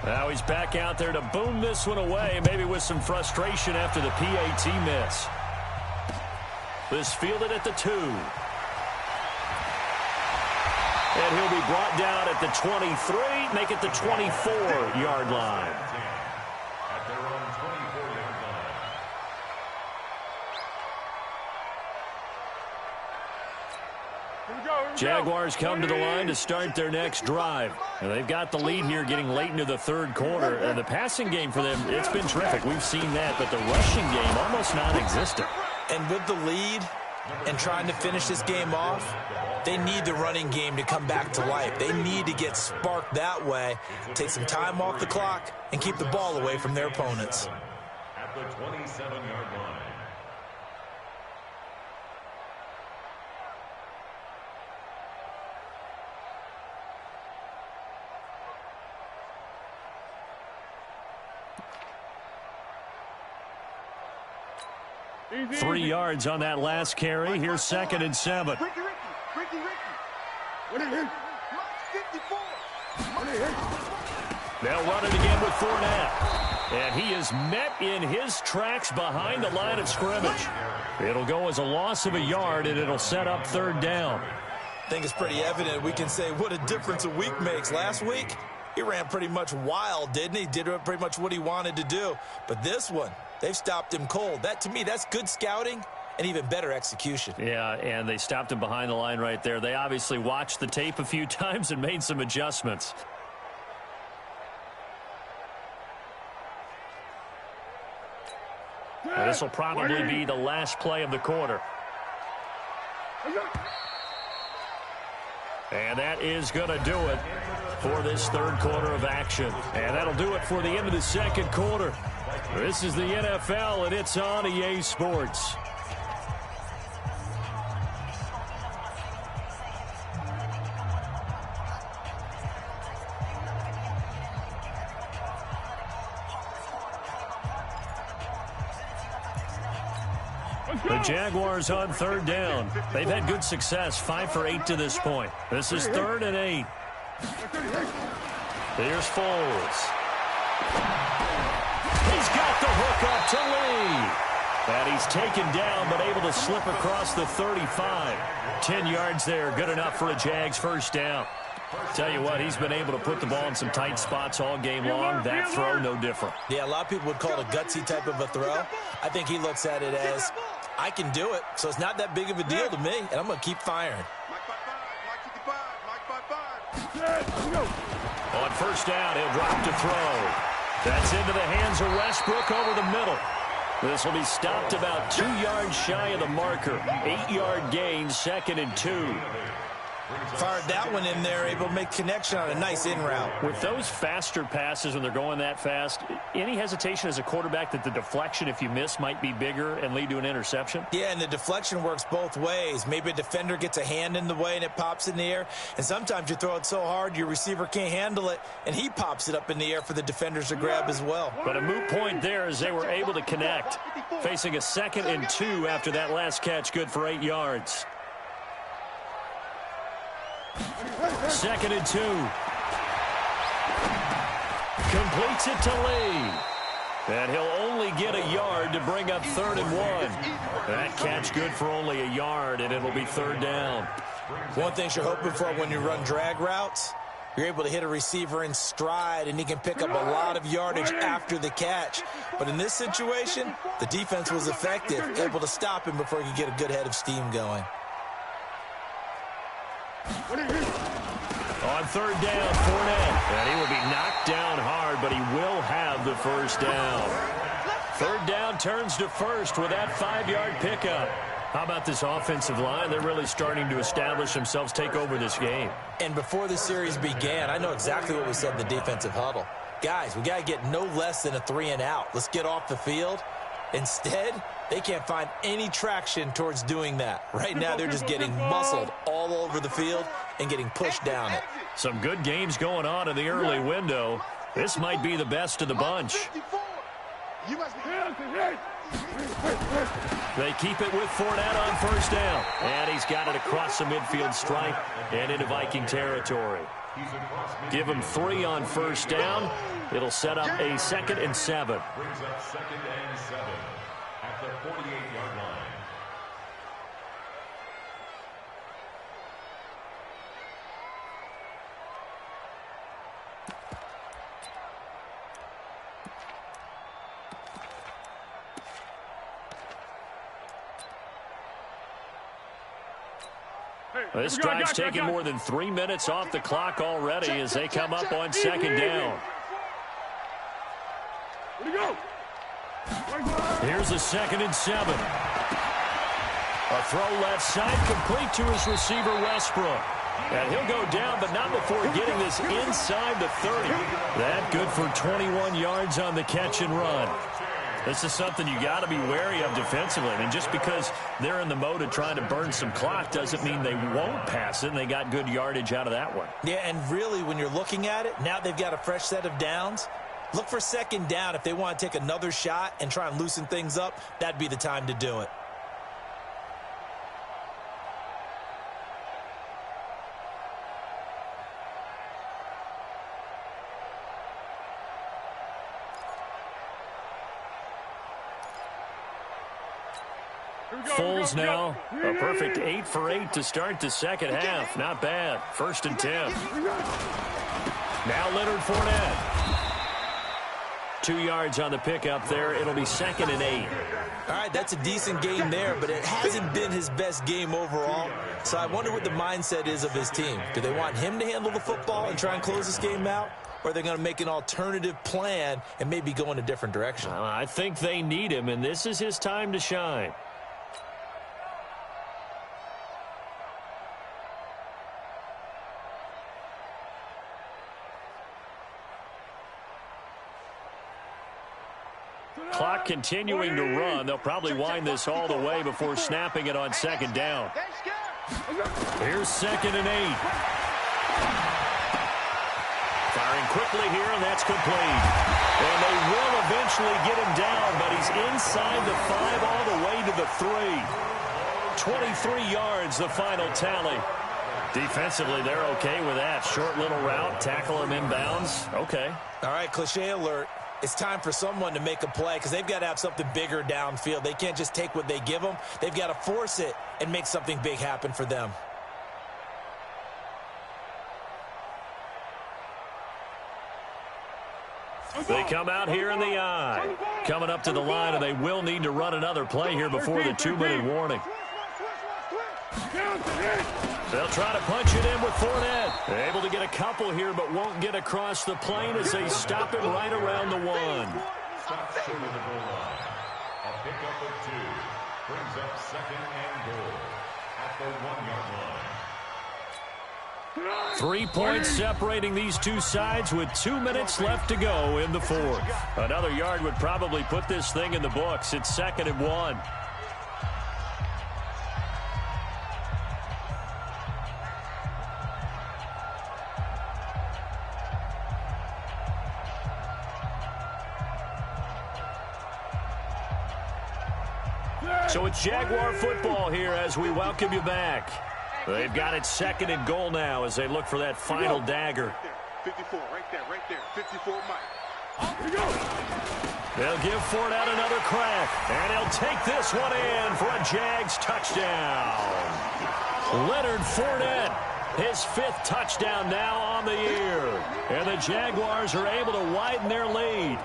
Now he's back out there to boom this one away, maybe with some frustration after the PAT miss. This fielded at the 2. And he'll be brought down at the 23, make it the 24-yard line. At their own 24-yard line. Jaguars come to the line to start their next drive. And they've got the lead here getting late into the 3rd quarter. And the passing game for them, it's been terrific. We've seen that, but the rushing game almost non-existent. And with the lead and trying to finish this game off, they need the running game to come back to life. They need to get sparked that way, take some time off the clock, and keep the ball away from their opponents. At the 27-yard line. Easy. 3 yards on that last carry. Here's 2nd and 7. Ricky. What is it? 54. They'll run it again with Fournette. And he is met in his tracks behind the line of scrimmage. It'll go as a loss of a yard, and it'll set up 3rd down. I think it's pretty evident. We can say what a difference a week makes. Last week, he ran pretty much wild, didn't he? Did pretty much what he wanted to do. But this one, they've stopped him cold. That, to me, that's good scouting and even better execution. Yeah, and they stopped him behind the line right there. They obviously watched the tape a few times and made some adjustments. And this will probably be the last play of the quarter. And that is going to do it for this 3rd quarter of action. And that'll do it for the end of the 2nd quarter. This is the NFL, and it's on EA Sports. The Jaguars on 3rd down. They've had good success, 5 for 8 to this point. This is 3rd and 8. Here's Foles. He's got the hook up to Lee. And he's taken down, but able to slip across the 35. 10 yards there, good enough for a Jags 1st down. Tell you what, he's been able to put the ball in some tight spots all game long. That throw, no different. Yeah, a lot of people would call it a gutsy type of a throw. I think he looks at it as, I can do it, so it's not that big of a deal to me, and I'm going to keep firing. On 1st down, he'll drop to throw. That's into the hands of Westbrook over the middle. This will be stopped about 2 yards shy of the marker. 8-yard gain, 2nd and 2. Fired that one in there, able to make connection on a nice in route. With those faster passes when they're going that fast, any hesitation as a quarterback that the deflection, if you miss, might be bigger and lead to an interception? Yeah, and the deflection works both ways. Maybe a defender gets a hand in the way and it pops in the air. And sometimes you throw it so hard your receiver can't handle it, and he pops it up in the air for the defenders to grab as well. But a moot point there as they were able to connect. Facing a 2nd and 2 after that last catch, good for 8 yards. 2nd and 2. Completes it to Lee. And he'll only get a yard to bring up 3rd and 1. That catch good for only a yard, and it'll be 3rd down. One thing you're hoping for when you run drag routes, you're able to hit a receiver in stride, and he can pick up a lot of yardage after the catch. But in this situation, the defense was effective, able to stop him before he could get a good head of steam going. On 3rd down, Fournette. And he will be knocked down hard, but he will have the 1st down. 3rd down turns to 1st with that 5-yard pickup. How about this offensive line? They're really starting to establish themselves, take over this game. And before the series began, I know exactly what we said in the defensive huddle. Guys, we got to get no less than a 3-and-out. Let's get off the field. Instead, they can't find any traction towards doing that. Right now, they're just getting muscled all over the field and getting pushed down it. Some good games going on in the early window. This might be the best of the bunch. They keep it with Fournette on 1st down. And he's got it across the midfield stripe and into Viking territory. Give him 3 on 1st down. It'll set up a 2nd and 7. Brings up 2nd and 7 at the 48-yard line. This drive's taken more than 3 minutes off the clock already as they come up on 2nd down. Here's a 2nd and 7. A throw left side complete to his receiver Westbrook. And he'll go down, but not before getting this inside the 30. That good for 21 yards on the catch and run. This is something you got to be wary of defensively. I mean, just because they're in the mode of trying to burn some clock doesn't mean they won't pass it, and they got good yardage out of that one. Yeah, and really, when you're looking at it, now they've got a fresh set of downs. Look for 2nd down. If they want to take another shot and try and loosen things up, that'd be the time to do it. Foles now, a perfect 8 for 8 to start the 2nd half. Not bad. 1st and 10. Now Leonard Fournette. 2 yards on the pickup there. It'll be 2nd and 8. All right, that's a decent game there, but it hasn't been his best game overall. So I wonder what the mindset is of his team. Do they want him to handle the football and try and close this game out? Or are they going to make an alternative plan and maybe go in a different direction? I think they need him, and this is his time to shine. Clock continuing to run. They'll probably wind this all the way before snapping it on 2nd down. Here's 2nd and 8. Firing quickly here, and that's complete. And they will eventually get him down, but he's inside the 5 all the way to the 3. 23 yards, the final tally. Defensively, they're okay with that. Short little route, tackle him inbounds. Okay. All right, cliche alert. It's time for someone to make a play because they've got to have something bigger downfield. They can't just take what they give them. They've got to force it and make something big happen for them. They come out here in the eye. Coming up to the line, and they will need to run another play here before the 2-minute warning. They'll try to punch it in with Fournette. They're able to get a couple here, but won't get across the plane as they stop him right around the 1. Stop short of the goal line. A pickup of 2 brings up 2nd and goal at the 1-yard line. 3 points separating these two sides with 2 minutes left to go in the fourth. Another yard would probably put this thing in the books. It's 2nd and 1. So it's Jaguar football here as we welcome you back. They've got it 2nd and goal now as they look for that final dagger. 54, right there, 54, Mike. Here we go. They'll give Fournette another crack, and he'll take this one in for a Jags touchdown. Leonard Fournette, his 5th touchdown now on the year. And the Jaguars are able to widen their lead.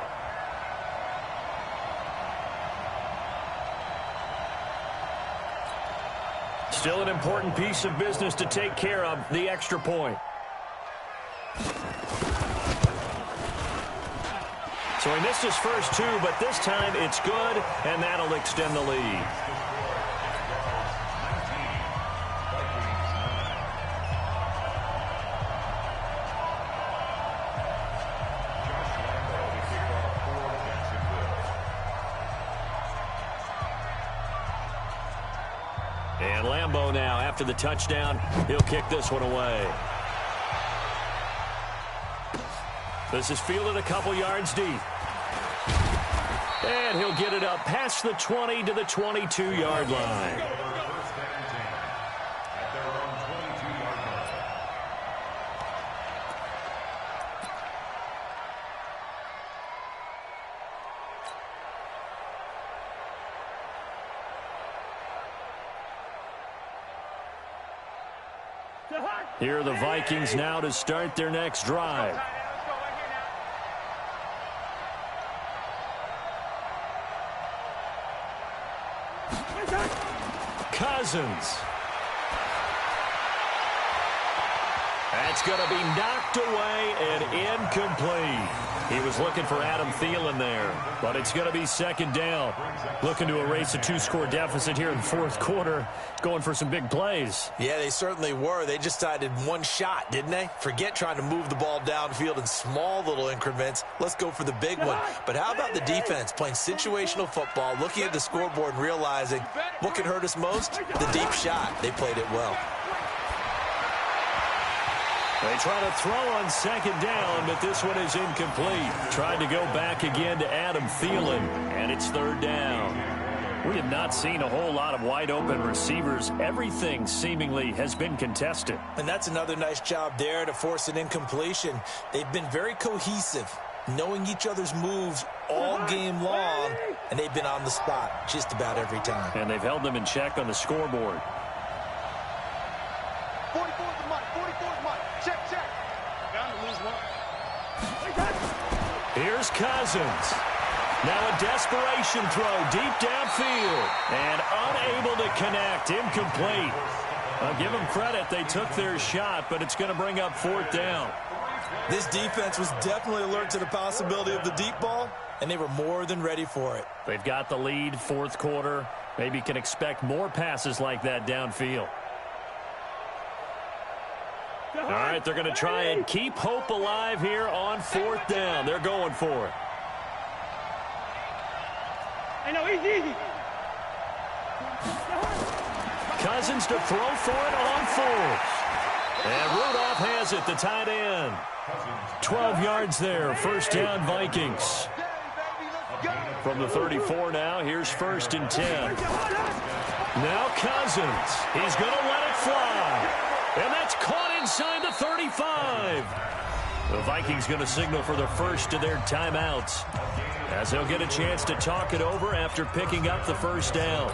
Still an important piece of business to take care of, the extra point. So he missed his first 2, but this time it's good, and that'll extend the lead. And Lambeau now, after the touchdown, he'll kick this one away. This is fielded a couple yards deep. And he'll get it up past the 20 to the 22-yard line. Here are the Vikings now to start their next drive. Cousins. That's going to be knocked away and incomplete. He was looking for Adam Thielen there, but it's going to be 2nd down. Looking to erase a 2-score deficit here in the fourth quarter, going for some big plays. Yeah, they certainly were. They just decided one shot, didn't they? Forget trying to move the ball downfield in small little increments. Let's go for the big one. But how about the defense playing situational football, looking at the scoreboard and realizing what can hurt us most? The deep shot. They played it well. They try to throw on 2nd down, but this one is incomplete. Tried to go back again to Adam Thielen, and it's 3rd down. We have not seen a whole lot of wide-open receivers. Everything seemingly has been contested. And that's another nice job there to force an incompletion. They've been very cohesive, knowing each other's moves all game long, and they've been on the spot just about every time. And they've held them in check on the scoreboard. 44's Mike, 44's Mike. Check. Bound to lose one. Here's Cousins. Now a desperation throw deep downfield. And unable to connect. Incomplete. I'll give them credit. They took their shot, but it's going to bring up 4th down. This defense was definitely alert to the possibility of the deep ball, and they were more than ready for it. They've got the lead, 4th quarter. Maybe can expect more passes like that downfield. All right, they're going to try and keep hope alive here on 4th down. They're going for it. I know, easy. Cousins to throw for it on 4th. And Rudolph has it, the tight end. 12 yards there, 1st down Vikings. From the 34 now, here's 1st and 10. Now Cousins, he's going to let it fly. And that's caught inside the 35. The Vikings going to signal for the first of their timeouts, as they'll get a chance to talk it over after picking up the 1st down.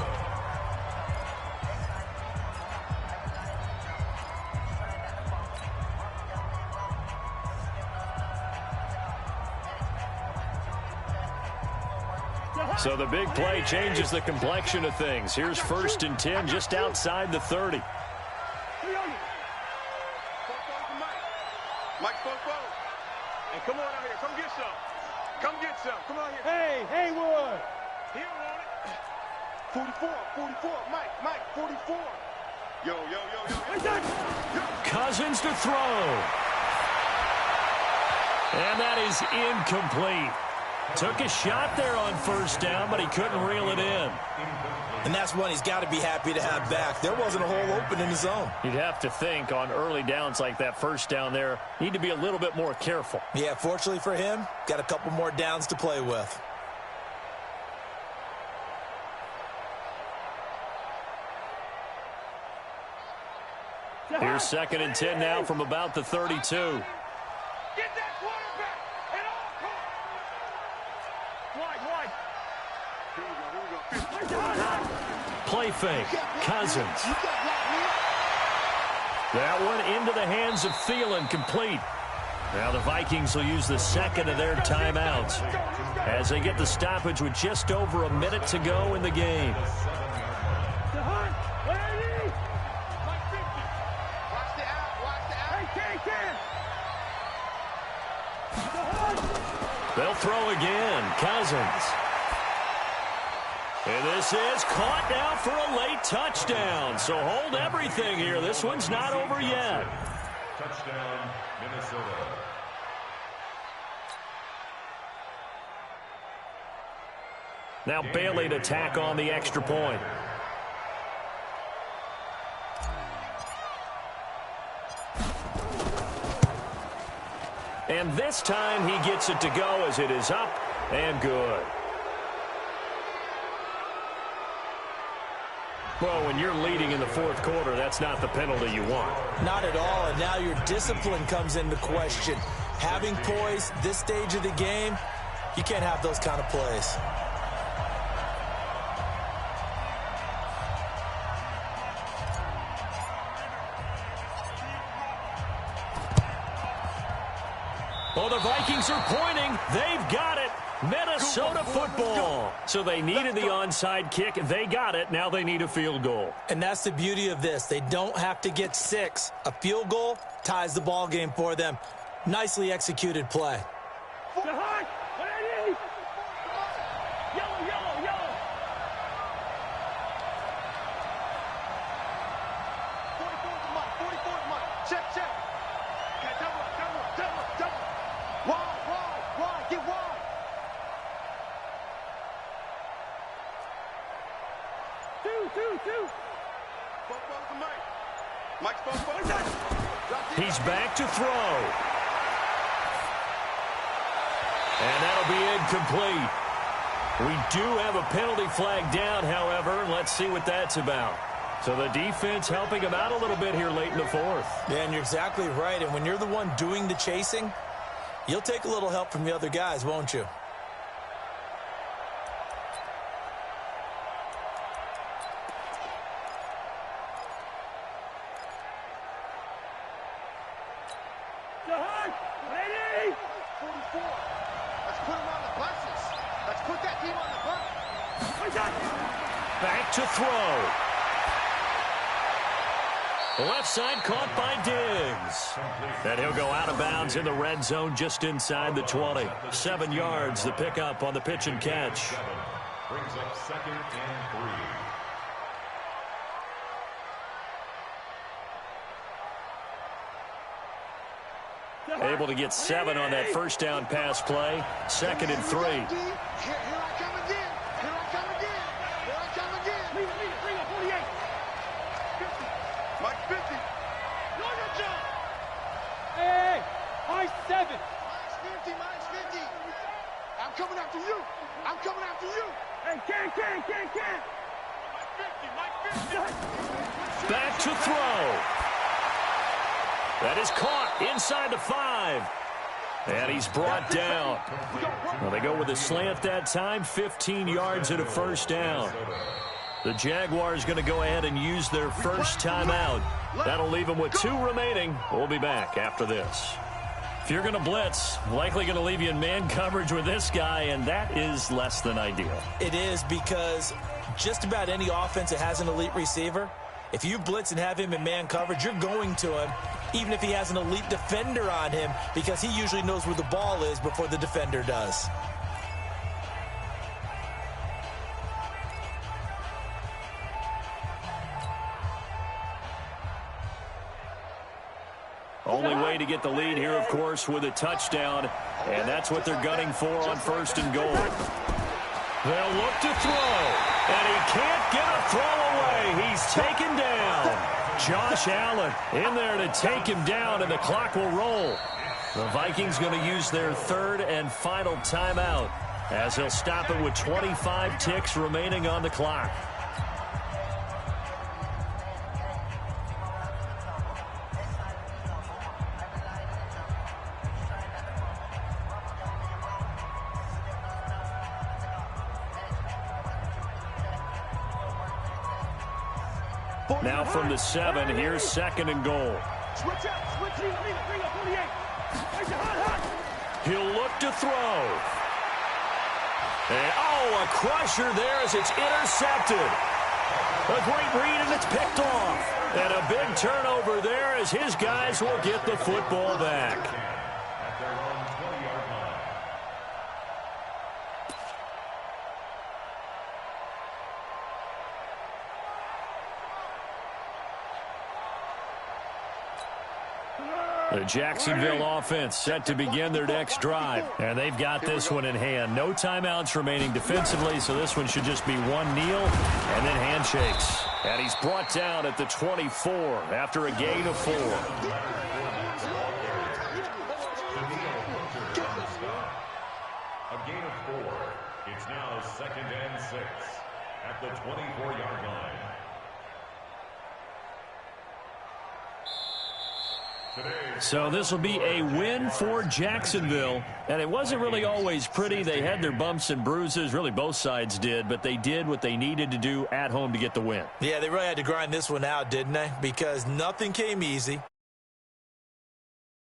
So the big play changes the complexion of things. Here's 1st and 10 just outside the 30. Mike, hey, come on out here. Come get some. Come get some. Come on here. Hey, Haywood. He don't want it. 44, Mike, 44. Yo, yo, yo, yo, yo. Cousins to throw. And that is incomplete. Took a shot there on first down, but he couldn't reel it in. And that's one he's got to be happy to have back. There wasn't a hole open in the zone. You'd have to think on early downs like that first down there, need to be a little bit more careful. Yeah, fortunately for him, got a couple more downs to play with. Here's 2nd and 10 now from about the 32. Get that quarterback at all costs. Wide. Play fake. Cousins. That one into the hands of Thielen, complete. Now the Vikings will use the second of their timeouts as they get the stoppage with just over a minute to go in the game. They'll throw again. Cousins. And this is caught now for a late touchdown. So hold everything here. This one's not over yet. Touchdown, Minnesota. Now Bailey to tack on the extra point. And this time he gets it to go as it is up and good. Well, when you're leading in the fourth quarter, that's not the penalty you want. Not at all, and now your discipline comes into question. Having poise this stage of the game, you can't have those kind of plays. Well, the Vikings are pointing. They've got it. Minnesota football. So they needed the onside kick. They got it. Now they need a field goal. And that's the beauty of this. They don't have to get 6. A field goal ties the ball game for them. Nicely executed play. He's back to throw. And that'll be incomplete. We do have a penalty flag down, however. Let's see what that's about. So the defense helping him out a little bit here late in the fourth. Yeah, and you're exactly right. And when you're the one doing the chasing, you'll take a little help from the other guys, won't you? Back to throw. Left side caught by Diggs. And he'll go out of bounds in the red zone just inside the 20. 7 yards, the pickup on the pitch and catch. Brings up 2nd and 3. Able to get 7 on that first down pass play. 2nd and 3. Here I come again. Here I come again. Here I come again. Bring up 48. 50. Mike 50. Hey, I 7. Mine's 50. Mine's 50. I'm coming after you. I'm coming after you. Hey, can. Mike 50. Back to throw. That is caught inside the 5. And he's brought down. Well, they go with a slant that time, 15 yards and a first down. The Jaguars going to go ahead and use their first timeout. That'll leave them with 2 remaining. We'll be back after this. If you're going to blitz, likely going to leave you in man coverage with this guy, and that is less than ideal. It is, because just about any offense that has an elite receiver, if you blitz and have him in man coverage, you're going to him, even if he has an elite defender on him, because he usually knows where the ball is before the defender does. Only way to get the lead here, of course, with a touchdown, and that's what they're gunning for on 1st and goal. They'll look to throw, and he can't get a throw away. He's taken down. Josh Allen in there to take him down, and the clock will roll. The Vikings going to use their 3rd and final timeout as they'll stop it with 25 ticks remaining on the clock. Now from the 7, here's 2nd and goal. Switch out, switch in, bring up 48. He'll look to throw. And, oh, a crusher there as it's intercepted. A great read, and it's picked off. And a big turnover there as his guys will get the football back. At their own 20-yard line. The Jacksonville offense set to begin their next drive. And they've got this one in hand. No timeouts remaining defensively, so this one should just be one kneel and then handshakes. And he's brought down at the 24 after a gain of 4. A gain of 4. It's now 2nd and 6 at the 24-yard line. So this will be a win for Jacksonville. And it wasn't really always pretty. They had their bumps and bruises. Really, both sides did. But they did what they needed to do at home to get the win. Yeah, they really had to grind this one out, didn't they? Because nothing came easy.